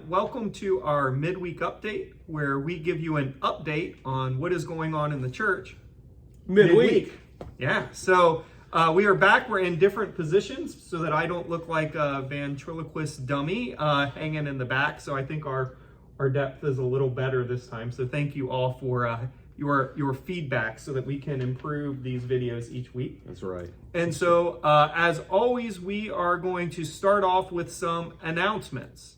welcome to our midweek update, where we give you an update on what is going on in the church. Midweek. Yeah, so we are back. We're in different positions so that I don't look like a ventriloquist dummy hanging in the back. So I think our depth is a little better this time. So thank you all for your feedback so that we can improve these videos each week. That's right. And so, as always, we are going to start off with some announcements.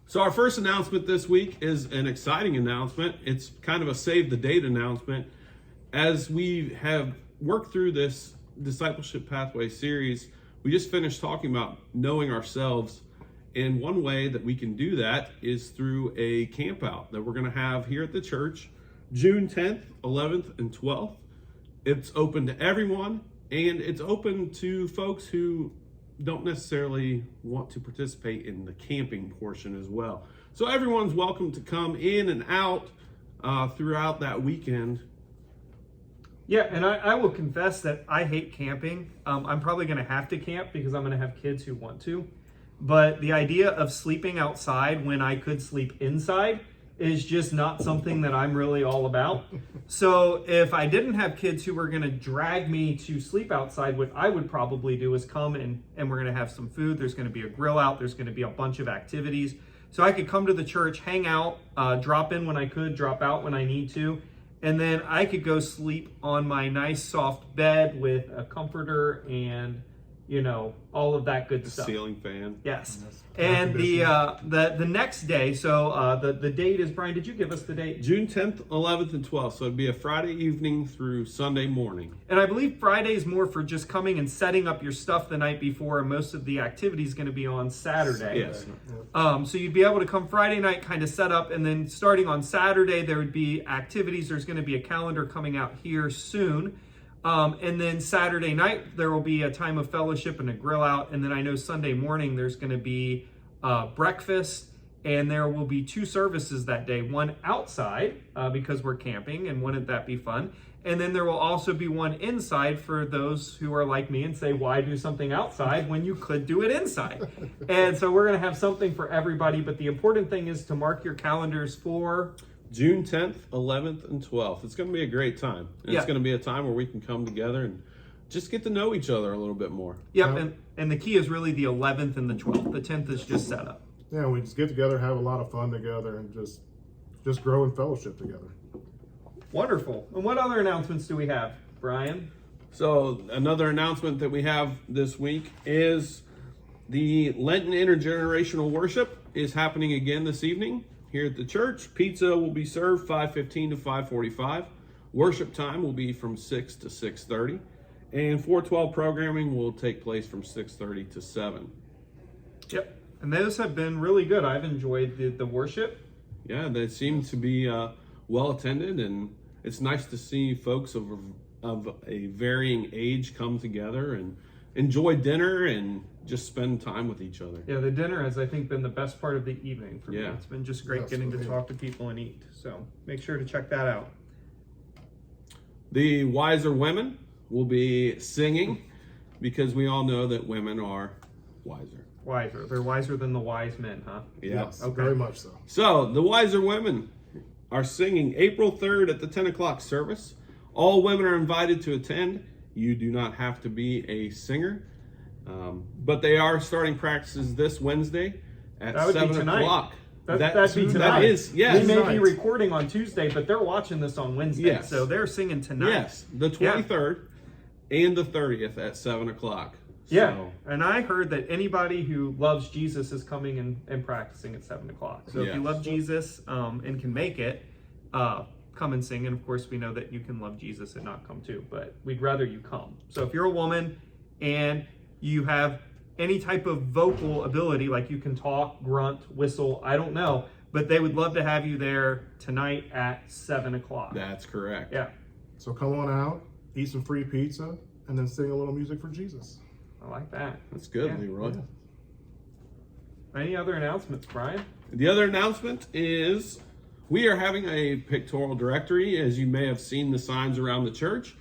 So our first announcement this week is an exciting announcement. It's kind of a save the date announcement. As we have worked through this Discipleship Pathway series, we just finished talking about knowing ourselves. And one way that we can do that is through a camp out that we're going to have here at the church, June 10th, 11th, and 12th. It's open to everyone, and it's open to folks who don't necessarily want to participate in the camping portion as well. So everyone's welcome to come in and out throughout that weekend. Yeah, and I will confess that I hate camping. I'm probably going to have to camp because I'm going to have kids who want to. But the idea of sleeping outside when I could sleep inside is just not something that I'm really all about. So if I didn't have kids who were going to drag me to sleep outside, what I would probably do is come and we're going to have some food. There's going to be a grill out. There's going to be a bunch of activities. So I could come to the church, hang out, drop in when I could, drop out when I need to. And then I could go sleep on my nice soft bed with a comforter and, all of that good stuff. Ceiling fan. Yes. And the next day, so the date is, Brian, did you give us the date? June 10th, 11th, and 12th. So it'd be a Friday evening through Sunday morning. And I believe Friday is more for just coming and setting up your stuff the night before, and most of the activity is going to be on Saturday. Yes. So you'd be able to come Friday night, kind of set up, and then starting on Saturday, there would be activities. There's going to be a calendar coming out here soon. And then Saturday night, there will be a time of fellowship and a grill out. And then I know Sunday morning, there's going to be breakfast, and there will be two services that day. One outside because we're camping, and wouldn't that be fun? And then there will also be one inside for those who are like me and say, why do something outside when you could do it inside? And so we're going to have something for everybody. But the important thing is to mark your calendars for June 10th, 11th, and 12th. It's going to be a great time. And It's going to be a time where we can come together and just get to know each other a little bit more. Yep, and the key is really the 11th and the 12th. The 10th is just set up. Yeah, we just get together, have a lot of fun together, and just grow in fellowship together. Wonderful. And what other announcements do we have, Brian? So another announcement that we have this week is the Lenten Intergenerational Worship is happening again this evening here at the church. Pizza will be served 5:15 to 5:45. Worship time will be from 6 to 6:30. And 412 programming will take place from 6:30 to 7. Yep. And those have been really good. I've enjoyed the worship. Yeah, they seem to be well attended, and it's nice to see folks of a varying age come together and enjoy dinner and just spend time with each other. Yeah, the dinner has, I think, been the best part of the evening for me. Yeah. It's been just great getting to talk to people and eat. So make sure to check that out. The wiser women will be singing because we all know that women are wiser. Wiser. They're wiser than the wise men, huh? Yeah. Yes, very much so. So the wiser women are singing April 3rd at the 10 o'clock service. All women are invited to attend. You do not have to be a singer. But they are starting practices this Wednesday at 7 o'clock. That'd be tonight. That is, yes. We may be recording on Tuesday, but they're watching this on Wednesday. Yes. So they're singing tonight. Yes, the 23rd and the 30th at 7 o'clock. Yeah, So, and I heard that anybody who loves Jesus is coming and practicing at 7 o'clock. So if you love Jesus and can make it, come and sing. And of course, we know that you can love Jesus and not come too, but we'd rather you come. So if you're a woman and you have any type of vocal ability, like you can talk, grunt, whistle, I don't know, but they would love to have you there tonight at 7 o'clock. that's correct. Yeah, So come on out, eat some free pizza, and then sing a little music for Jesus. I like that. That's good, Yeah. Leroy. Any other announcements, Brian? The other announcement is We are having a pictorial directory, as you may have seen the signs around the church.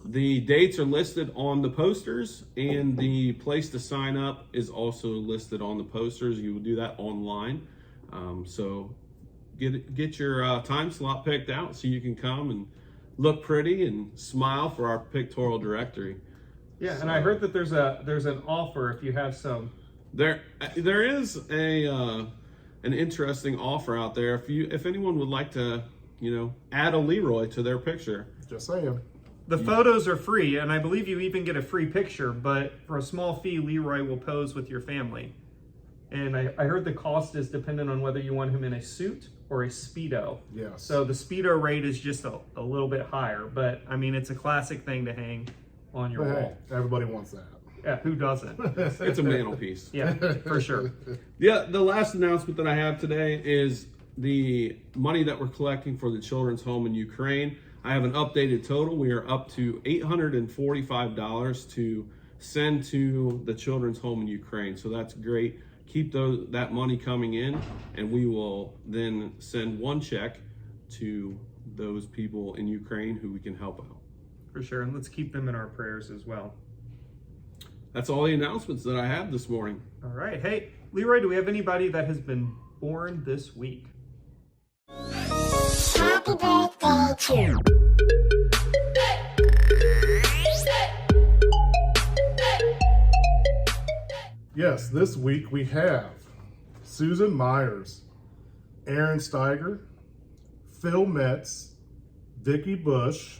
The dates are listed on the posters, and the place to sign up is also listed on the posters. You will do that online. So get your time slot picked out so you can come and look pretty and smile for our pictorial directory. Yeah, and I heard that there's an offer if you have some. There is an interesting offer out there. If anyone would like to, add a Leroy to their picture. Just saying. The photos are free, and I believe you even get a free picture, but for a small fee, Leroy will pose with your family. And I heard the cost is dependent on whether you want him in a suit or a Speedo. Yes. So the Speedo rate is just a little bit higher, but I mean, it's a classic thing to hang on your But wall. hey, everybody wants that. Yeah, who doesn't? It's a mantelpiece. Yeah, for sure. Yeah, the last announcement that I have today is the money that we're collecting for the children's home in Ukraine. I have an updated total. We are up to $845 to send to the children's home in Ukraine. So that's great. Keep that money coming in, and we will then send one check to those people in Ukraine who we can help out. For sure, and let's keep them in our prayers as well. That's all the announcements that I have this morning. All right. Hey, Leroy, do we have anybody that has been born this week? Happy birthday to Yes, this week we have Susan Myers, Aaron Steiger, Phil Metz, Vicky Bush,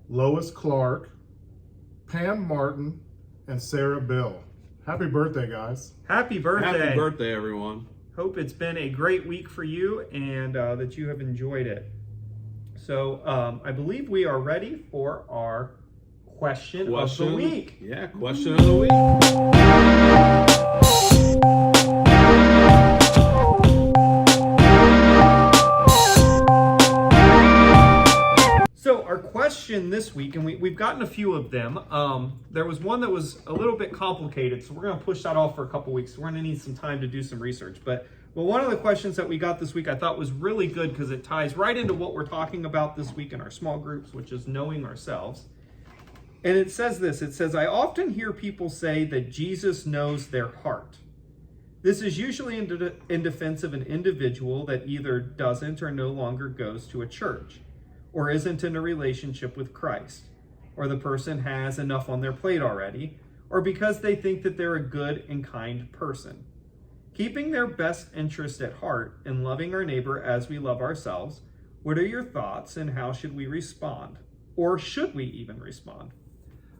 Lois Clark, Pam Martin, and Sarah Bill. Happy birthday, guys. Happy birthday. Happy birthday, everyone. Hope it's been a great week for you and that you have enjoyed it. So I believe we are ready for our question of the week. Yeah, question of the week. So our question this week, and we've gotten a few of them. There was one that was a little bit complicated, so we're going to push that off for a couple weeks. We're going to need some time to do some research. But one of the questions that we got this week I thought was really good because it ties right into what we're talking about this week in our small groups, which is knowing ourselves. And it says this, it says, I often hear people say that Jesus knows their heart. This is usually in defense of an individual that either doesn't or no longer goes to a church, or isn't in a relationship with Christ, or the person has enough on their plate already, or because they think that they're a good and kind person. Keeping their best interest at heart and loving our neighbor as we love ourselves, what are your thoughts and how should we respond? Or should we even respond?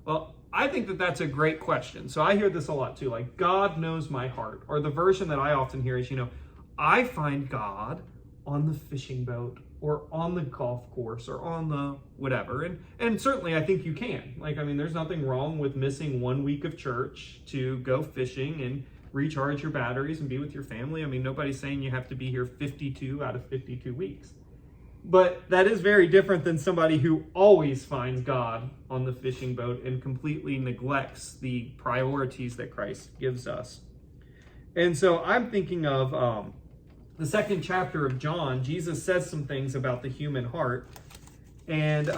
Well, I think that that's a great question. So I hear this a lot too, like God knows my heart. Or the version that I often hear is, I find God on the fishing boat or on the golf course or on the whatever. And certainly I think you can. There's nothing wrong with missing 1 week of church to go fishing and recharge your batteries and be with your family. Nobody's saying you have to be here 52 out of 52 weeks. But that is very different than somebody who always finds God on the fishing boat and completely neglects the priorities that Christ gives us. And so I'm thinking of the 2nd chapter of John. Jesus says some things about the human heart. And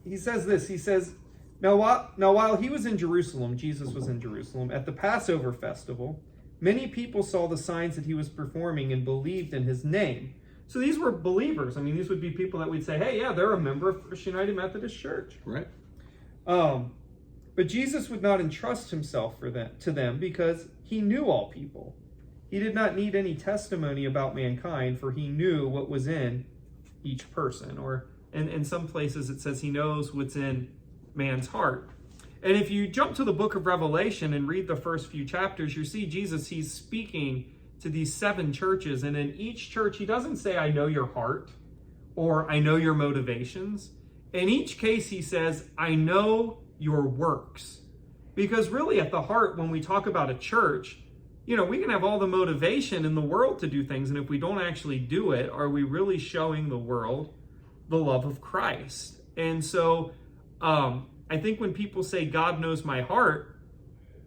he says this, he says, Now while he was in Jerusalem, Jesus was in Jerusalem, at the Passover festival, many people saw the signs that he was performing and believed in his name. So these were believers. These would be people that we'd say, hey, yeah, they're a member of First United Methodist Church. Right. But Jesus would not entrust himself to them because he knew all people. He did not need any testimony about mankind, for he knew what was in each person. Or in some places it says he knows what's in man's heart. And if you jump to the book of Revelation and read the first few chapters, you see Jesus, he's speaking to these 7 churches. And in each church, he doesn't say, I know your heart or I know your motivations. In each case, he says, I know your works. Because really at the heart, when we talk about a church, we can have all the motivation in the world to do things. And if we don't actually do it, are we really showing the world the love of Christ? And so I think when people say God knows my heart,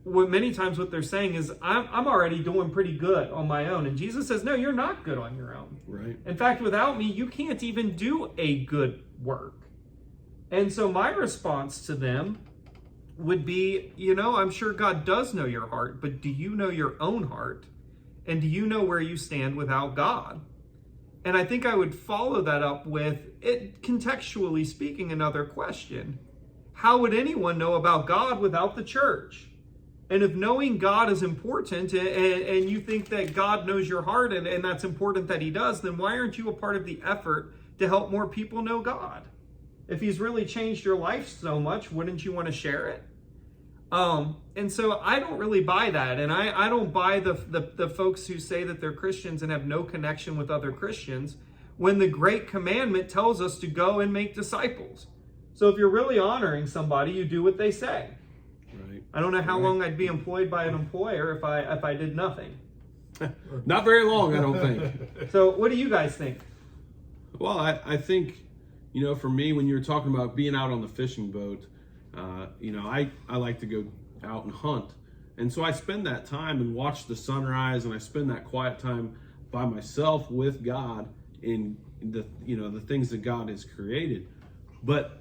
many times what they're saying is, I'm already doing pretty good on my own. And Jesus says, no, you're not good on your own. Right. In fact, without me, you can't even do a good work. And so my response to them would be, I'm sure God does know your heart, but do you know your own heart? And do you know where you stand without God? And I think I would follow that up with it, contextually speaking, another question. How would anyone know about God without the church? And if knowing God is important and you think that God knows your heart and that's important that he does, then why aren't you a part of the effort to help more people know God? If he's really changed your life so much, wouldn't you want to share it? And so I don't really buy that. And I don't buy the folks who say that they're Christians and have no connection with other Christians when the great commandment tells us to go and make disciples. So if you're really honoring somebody, you do what they say. Right. I don't know how long I'd be employed by an employer if I did nothing. Not very long, I don't think. So what do you guys think? Well, I think, for me, when you were talking about being out on the fishing boat, I like to go out and hunt. And so I spend that time and watch the sunrise, and I spend that quiet time by myself with God in the things that God has created. But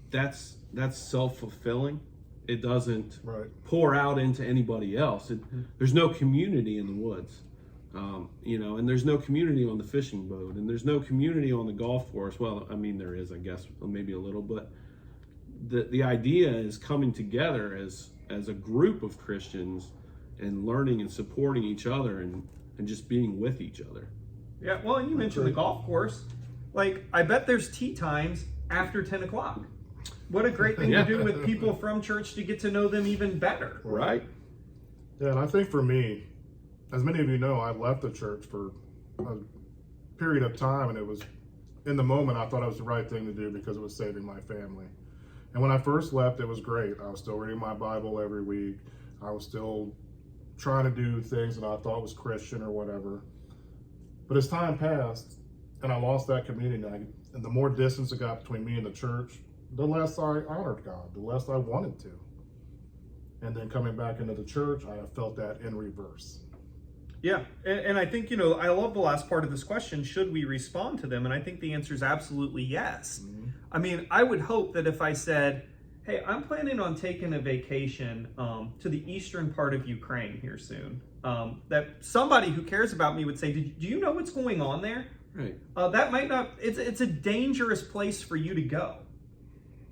that's self-fulfilling. It doesn't pour out into anybody else. There's no community in the woods. And there's no community on the fishing boat, and there's no community on the golf course. Well, I mean, there is, I guess, maybe a little, but the idea is coming together as a group of Christians and learning and supporting each other and just being with each other. Yeah, well, and you mentioned the golf course. Like, I bet there's tee times after 10 o'clock. What a great thing to do with people from church to get to know them even better. Right. Yeah, and I think for me, as many of you know, I left the church for a period of time, and it was, in the moment, I thought it was the right thing to do because it was saving my family. And when I first left, it was great. I was still reading my Bible every week. I was still trying to do things that I thought was Christian or whatever. But as time passed, and I lost that community, and the more distance it got between me and the church, the less I honored God, the less I wanted to. And then coming back into the church, I have felt that in reverse. Yeah, and I think, I love the last part of this question, should we respond to them? And I think the answer is absolutely yes. Mm-hmm. I mean, I would hope that if I said, hey, I'm planning on taking a vacation to the eastern part of Ukraine here soon, that somebody who cares about me would say, do you know what's going on there? Right. That might not, it's a dangerous place for you to go.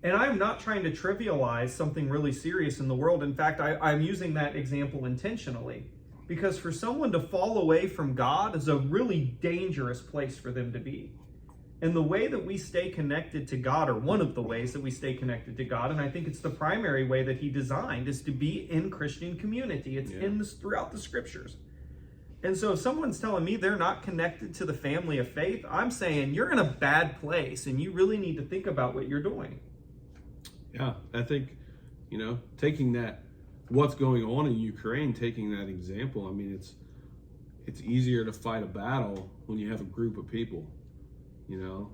And I'm not trying to trivialize something really serious in the world. In fact, I'm using that example intentionally. Because for someone to fall away from God is a really dangerous place for them to be. And the way that we stay connected to God, or one of the ways that we stay connected to God, and I think it's the primary way that he designed, is to be in Christian community. It's throughout the scriptures. And so if someone's telling me they're not connected to the family of faith, I'm saying you're in a bad place and you really need to think about what you're doing. Yeah, I think, taking that, what's going on in Ukraine, taking that example, I mean, it's easier to fight a battle when you have a group of people.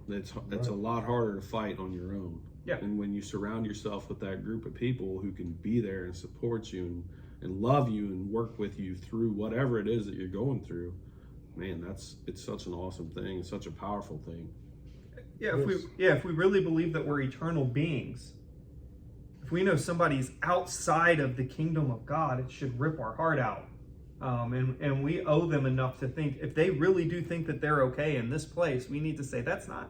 That's a lot harder to fight on your own. Yeah. And when you surround yourself with that group of people who can be there and support you and love you and work with you through whatever it is that you're going through, man, it's such an awesome thing. It's such a powerful thing. Yeah, if we really believe that we're eternal beings, if we know somebody's outside of the kingdom of God, it should rip our heart out. And we owe them enough to think, if they really do think that they're okay in this place, we need to say, that's not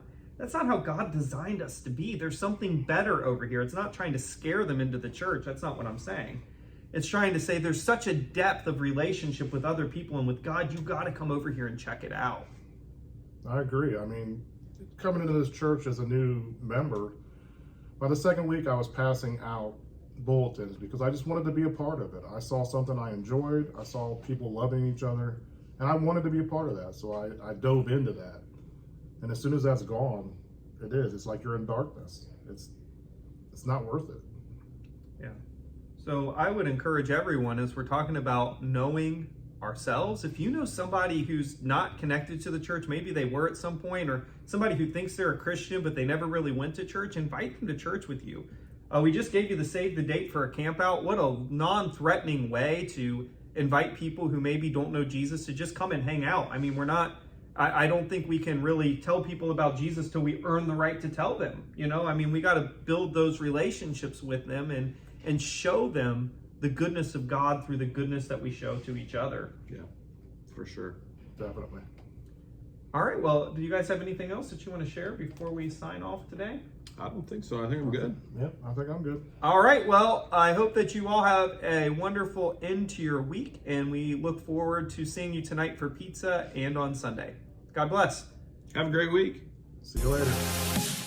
how God designed us to be. There's something better over here. It's not trying to scare them into the church. That's not what I'm saying. It's trying to say there's such a depth of relationship with other people and with God, you got to come over here and check it out. I agree. I mean, coming into this church as a new member, by the second week I was passing out bulletins because I just wanted to be a part of it. I saw something I enjoyed. I saw people loving each other, and I wanted to be a part of that. So I dove into that. And as soon as that's gone, it's like you're in darkness. It's not worth it. Yeah. So I would encourage everyone, as we're talking about knowing ourselves, if you know somebody who's not connected to the church, maybe they were at some point, or somebody who thinks they're a Christian but they never really went to church, invite them to church with you. We just gave you the save the date for a camp out. What a non-threatening way to invite people who maybe don't know Jesus to just come and hang out. I mean, I don't think we can really tell people about Jesus till we earn the right to tell them. I mean, we got to build those relationships with them and show them the goodness of God through the goodness that we show to each other. Yeah, for sure. Definitely. All right, well, do you guys have anything else that you want to share before we sign off today? I don't think so. I think I'm good. Yep, I think I'm good. All right, well, I hope that you all have a wonderful end to your week, and we look forward to seeing you tonight for pizza and on Sunday. God bless. Have a great week. See you later.